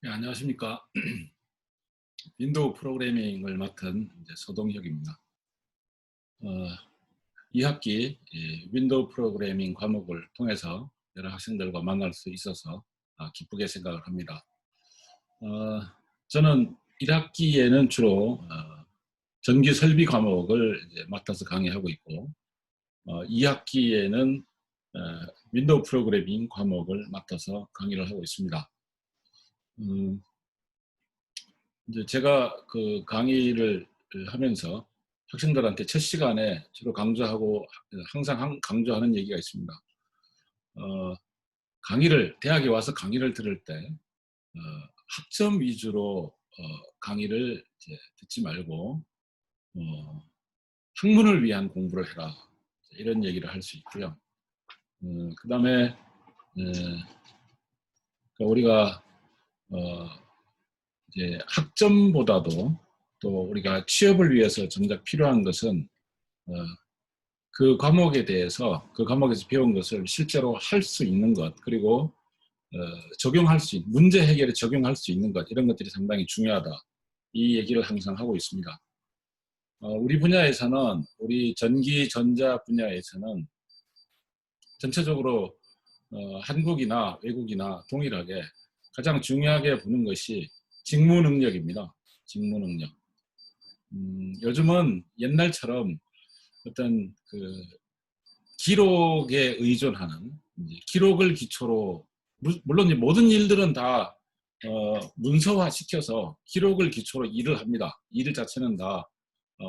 네, 안녕하십니까. 윈도우 프로그래밍을 맡은 이제 서동혁입니다. 어, 2학기 윈도우 프로그래밍 과목을 통해서 여러 학생들과 만날 수 있어서 기쁘게 생각을 합니다. 어, 저는 1학기에는 주로 전기 설비 과목을 이제 맡아서 강의하고 있고, 2학기에는 윈도우 프로그래밍 과목을 맡아서 강의를 하고 있습니다. 음, 이제 제가 그 강의를 하면서 학생들한테 첫 시간에 주로 강조하고 항상 강조하는 얘기가 있습니다. 어, 대학에 와서 강의를 들을 때 학점 위주로 강의를 이제 듣지 말고 학문을 위한 공부를 해라, 이런 얘기를 할 수 있고요. 그다음에 우리가 어, 이제 학점보다도 또 우리가 취업을 위해서 정작 필요한 것은 어, 그 과목에서 배운 것을 실제로 할 수 있는 것, 그리고 적용할 수 있는, 문제 해결에 적용할 수 있는 것, 이런 것들이 상당히 중요하다. 이 얘기를 항상 하고 있습니다. 우리 분야에서는, 우리 전기 전자 분야에서는 전체적으로 한국이나 외국이나 동일하게 가장 중요하게 보는 것이 직무 능력입니다. 직무 능력. 요즘은 옛날처럼 어떤 그 기록에 의존하는, 기록을 기초로, 물론 모든 일들은 다 문서화 시켜서 기록을 기초로 일을 합니다. 일 자체는 다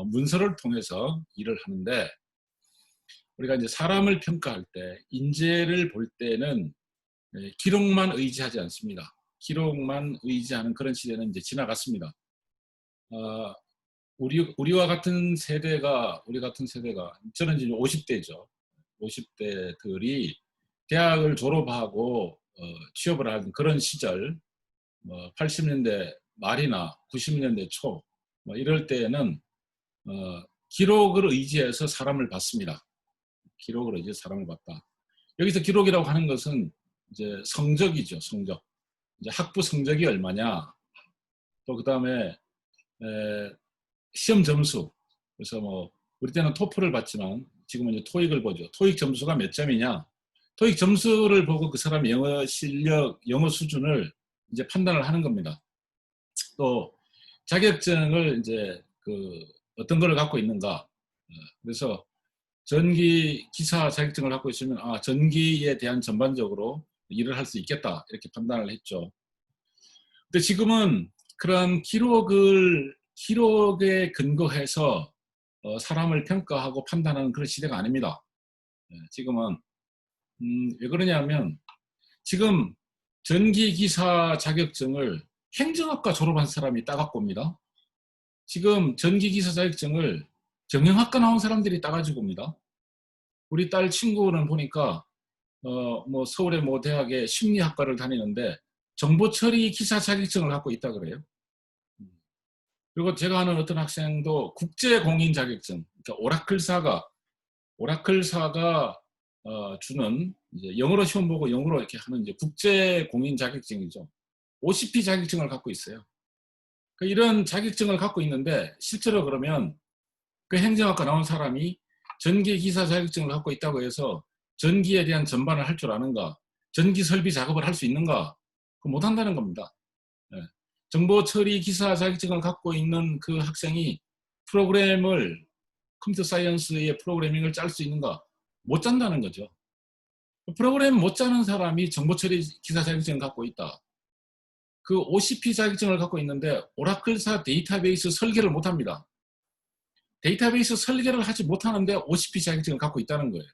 문서를 통해서 일을 하는데, 우리가 이제 사람을 평가할 때, 인재를 볼 때는 기록만 의지하지 않습니다. 기록만 의지하는 그런 시대는 이제 지나갔습니다. 어, 우리 같은 세대가, 저는 이제 50대죠. 50대들이 대학을 졸업하고 취업을 하는 그런 시절, 80년대 말이나 90년대 초, 이럴 때에는 기록을 의지해서 사람을 봤습니다. 기록을 의지해서 사람을 봤다. 여기서 기록이라고 하는 것은 이제 성적이죠, 성적. 이제 학부 성적이 얼마냐, 또 그 다음에 시험 점수. 그래서 우리 때는 토플을 봤지만 지금은 이제 토익을 보죠. 토익 점수가 몇 점이냐. 토익 점수를 보고 그 사람 영어 실력, 영어 수준을 이제 판단을 하는 겁니다. 또 자격증을 이제 어떤 걸 갖고 있는가. 그래서 전기 기사 자격증을 갖고 있으면 전기에 대한 전반적으로 일을 할 수 있겠다, 이렇게 판단을 했죠. 근데 지금은 그러한 기록에 근거해서 사람을 평가하고 판단하는 그런 시대가 아닙니다. 지금은 왜 그러냐면, 지금 전기기사 자격증을 행정학과 졸업한 사람이 따갖고 옵니다. 지금 전기기사 자격증을 경영학과 나온 사람들이 따가지고 옵니다. 우리 딸 친구는 보니까 서울의 대학의 심리학과를 다니는데 정보처리 기사 자격증을 갖고 있다 그래요. 그리고 제가 아는 어떤 학생도 국제공인 자격증, 그러니까 오라클사가 주는, 이제 영어로 시험 보고 영어로 이렇게 하는 이제 국제공인 자격증이죠. OCP 자격증을 갖고 있어요. 이런 자격증을 갖고 있는데, 실제로 그러면 그 행정학과 나온 사람이 전기기사 자격증을 갖고 있다고 해서 전기에 대한 전반을 할 줄 아는가, 전기 설비 작업을 할 수 있는가, 그거 못한다는 겁니다. 예. 정보 처리 기사 자격증을 갖고 있는 그 학생이 컴퓨터 사이언스의 프로그래밍을 짤 수 있는가? 못 짠다는 거죠. 프로그램 못 짜는 사람이 정보 처리 기사 자격증을 갖고 있다. 그 OCP 자격증을 갖고 있는데 오라클사 데이터베이스 설계를 못 합니다. 데이터베이스 설계를 하지 못하는데 OCP 자격증을 갖고 있다는 거예요.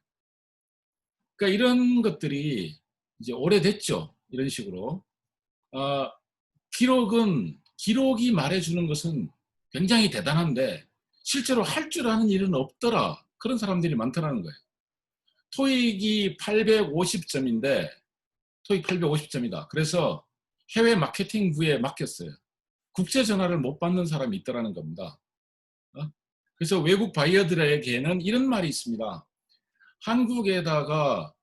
그러니까 이런 것들이 이제 오래됐죠. 이런 식으로. 기록이 말해주는 것은 굉장히 대단한데 실제로 할 줄 아는 일은 없더라, 그런 사람들이 많더라는 거예요. 토익이 850점인데 토익 850점이다. 그래서 해외 마케팅부에 맡겼어요. 국제 전화를 못 받는 사람이 있더라는 겁니다. 그래서 외국 바이어들에게는 이런 말이 있습니다. 한국에다가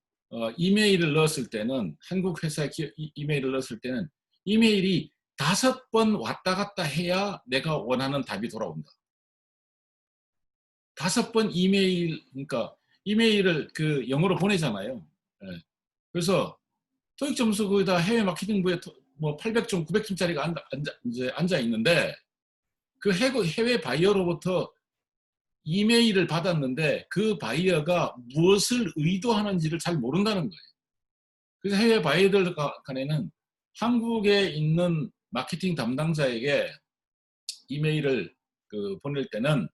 이메일을 넣었을 때는, 한국 회사에 이메일을 넣었을 때는 이메일이 5번 왔다 갔다 해야 내가 원하는 답이 돌아온다. 5번 이메일, 그러니까 이메일을 그 영어로 보내잖아요. 예. 그래서 토익 점수 거기다 해외 마케팅부에 뭐 800점, 900점짜리가 이제 앉아 있는데 그 해외 바이어로부터 이메일을 받았는데 그 바이어가 무엇을 의도하는지를 잘 모른다는 거예요. 그래서 해외 바이어들 간에는 한국에 있는 마케팅 담당자에게 이메일을 보낼 때는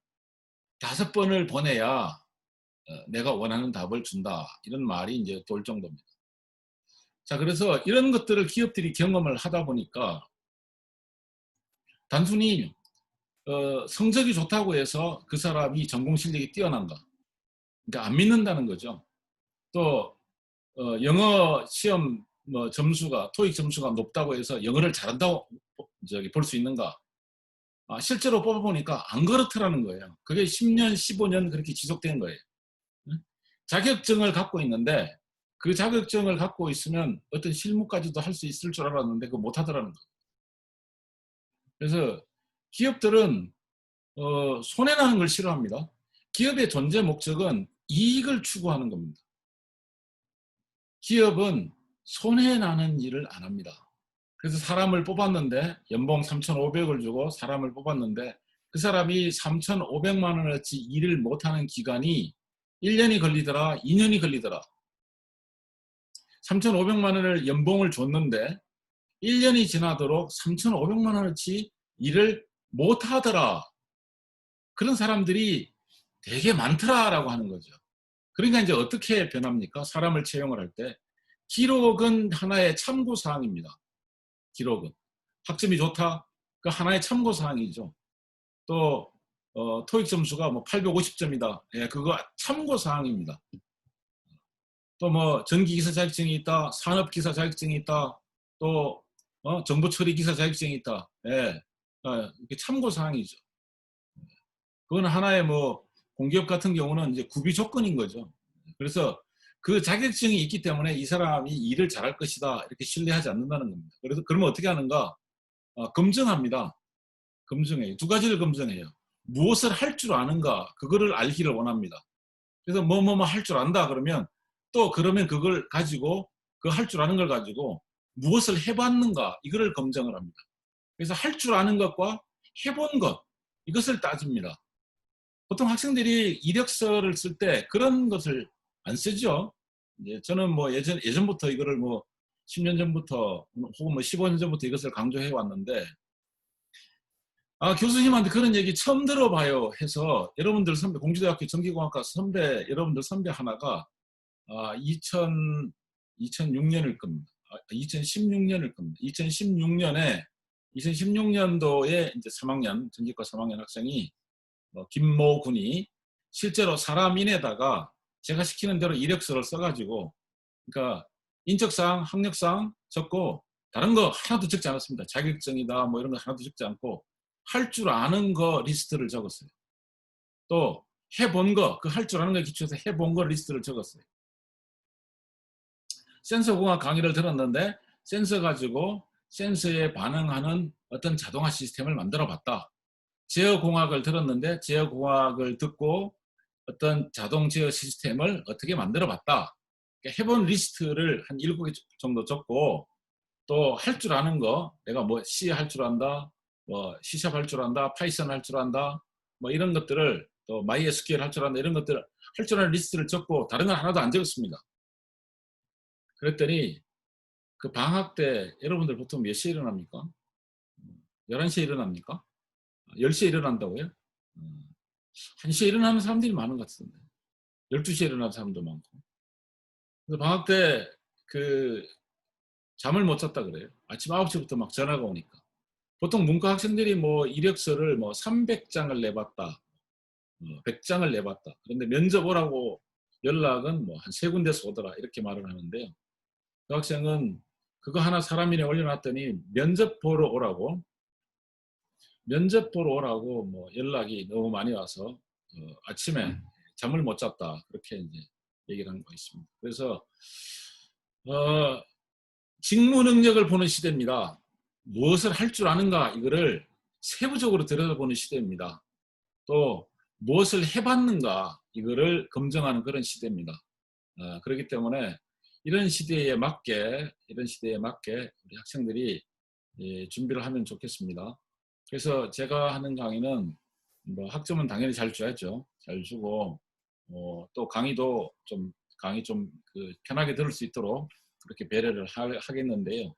5번을 보내야 내가 원하는 답을 준다. 이런 말이 이제 돌 정도입니다. 자, 그래서 이런 것들을 기업들이 경험을 하다 보니까 단순히 성적이 좋다고 해서 그 사람이 전공 실력이 뛰어난가? 그러니까 안 믿는다는 거죠. 또 영어 시험 뭐 점수가 토익 점수가 높다고 해서 영어를 잘한다고 볼 수 있는가? 실제로 뽑아보니까 안 그렇더라는 거예요. 그게 10년, 15년 그렇게 지속된 거예요. 자격증을 갖고 있는데 그 자격증을 갖고 있으면 어떤 실무까지도 할 수 있을 줄 알았는데 그거 못 하더라는 거예요. 그래서 기업들은 손해나는 걸 싫어합니다. 기업의 존재 목적은 이익을 추구하는 겁니다. 기업은 손해나는 일을 안 합니다. 그래서 사람을 뽑았는데 연봉 3,500을 주고 사람을 뽑았는데 그 사람이 3,500만 원어치 일을 못하는 기간이 1년이 걸리더라, 2년이 걸리더라. 3,500만 원을 연봉을 줬는데 1년이 지나도록 3,500만 원어치 일을 못하더라. 그런 사람들이 되게 많더라라고 하는 거죠. 그러니까 이제 어떻게 변합니까? 사람을 채용을 할 때 기록은 하나의 참고사항입니다. 기록은 학점이 좋다? 그 하나의 참고사항이죠. 또 토익 점수가 뭐 850점이다. 예, 그거 참고사항입니다. 또 뭐 전기기사 자격증이 있다, 산업기사 자격증이 있다, 또 정보처리기사 자격증이 있다. 예, 이게 참고사항이죠. 그건 하나의 뭐 공기업 같은 경우는 이제 구비 조건인 거죠. 그래서 그 자격증이 있기 때문에 이 사람이 일을 잘할 것이다 이렇게 신뢰하지 않는다는 겁니다. 그래서 그러면 어떻게 하는가? 검증합니다. 검증해요. 2가지를 검증해요. 무엇을 할 줄 아는가 그거를 알기를 원합니다. 그래서 뭐 할 줄 안다 그러면 또 그러면 그걸 가지고 그 할 줄 아는 걸 가지고 무엇을 해봤는가 이거를 검증을 합니다. 그래서 할 줄 아는 것과 해본 것 이것을 따집니다. 보통 학생들이 이력서를 쓸 때 그런 것을 안 쓰죠. 이제 저는 뭐 예전부터 이거를 뭐 10년 전부터 혹은 뭐 15년 전부터 이것을 강조해 왔는데 교수님한테 그런 얘기 처음 들어봐요 해서 여러분들 선배 공주대학교 전기공학과 선배 여러분들 선배 하나가 2006년일 겁니다. 2016년일 겁니다. 2016년도에 이제 3학년 전기과 3학년 학생이 김모 군이 실제로 사람인에다가 제가 시키는 대로 이력서를 써가지고 그러니까 인적사항, 학력사항 적고 다른 거 하나도 적지 않았습니다. 자격증이다 뭐 이런 거 하나도 적지 않고 할 줄 아는 거 리스트를 적었어요. 또 해본 거, 그 할 줄 아는 거에 기초해서 해본 거 리스트를 적었어요. 센서공학 강의를 들었는데 센서 가지고 센서에 반응하는 어떤 자동화 시스템을 만들어 봤다. 제어공학을 들었는데 제어공학을 듣고 어떤 자동 제어 시스템을 어떻게 만들어 봤다. 해본 리스트를 한 7개 정도 적고 또 할 줄 아는 거 내가 뭐 C 할 줄 안다. 뭐 C# 할 줄 안다. 파이썬 할 줄 안다. 뭐 이런 것들을 또 MySQL 할 줄 안다. 이런 것들을 할 줄 아는 리스트를 적고 다른 건 하나도 안 적었습니다. 그랬더니 그 방학 때 여러분들 보통 몇 시에 일어납니까? 11시에 일어납니까? 10시에 일어난다고요? 1시에 일어나는 사람들이 많은 것 같은데 12시에 일어나는 사람도 많고 그래서 방학 때 그 잠을 못 잤다 그래요. 아침 9시부터 막 전화가 오니까 보통 문과 학생들이 뭐 이력서를 뭐 300장을 내봤다 100장을 내봤다 그런데 면접 오라고 연락은 뭐 한 3군데서 오더라 이렇게 말을 하는데요. 그 학생은 그거 하나 사람인에 올려놨더니 면접 보러 오라고 뭐 연락이 너무 많이 와서 아침에 잠을 못 잤다 그렇게 이제 얘기를 한 거 있습니다. 그래서 직무 능력을 보는 시대입니다. 무엇을 할 줄 아는가 이거를 세부적으로 들여다보는 시대입니다. 또 무엇을 해봤는가 이거를 검증하는 그런 시대입니다. 그렇기 때문에 이런 시대에 맞게 우리 학생들이 준비를 하면 좋겠습니다. 그래서 제가 하는 강의는 뭐 학점은 당연히 잘 줘야죠. 잘 주고 또 강의 좀 편하게 들을 수 있도록 그렇게 배려를 하겠는데요.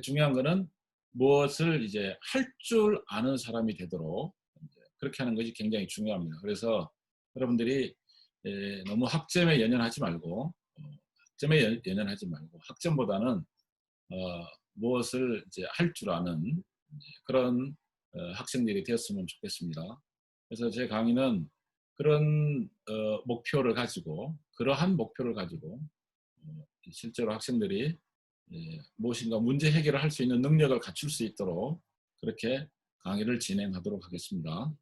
중요한 거는 무엇을 이제 할 줄 아는 사람이 되도록 이제 그렇게 하는 것이 굉장히 중요합니다. 그래서 여러분들이 너무 학점에 연연하지 말고 학점보다는 무엇을 이제 할 줄 아는 그런 학생들이 되었으면 좋겠습니다. 그래서 제 강의는 그러한 목표를 가지고 실제로 학생들이 무엇인가 문제 해결을 할 수 있는 능력을 갖출 수 있도록 그렇게 강의를 진행하도록 하겠습니다.